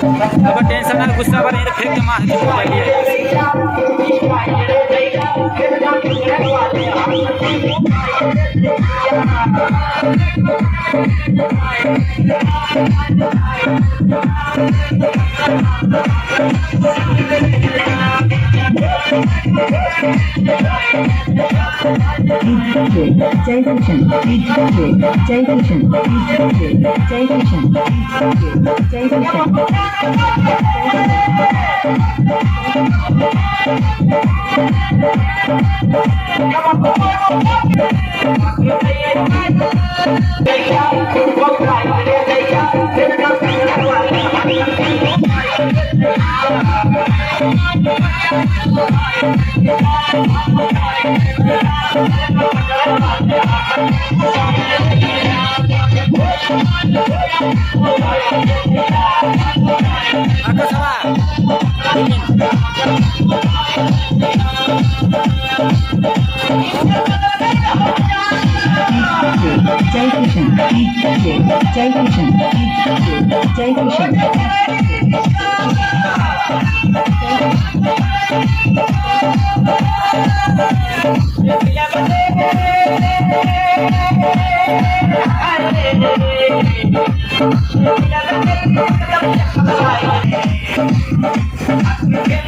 अब टेंशन ना गुस्सा पर नहीं फेंक के मार के बोल रही जय किशन जय किशन जय किशन जय किशन जय किशन जय किशन जय किशन Get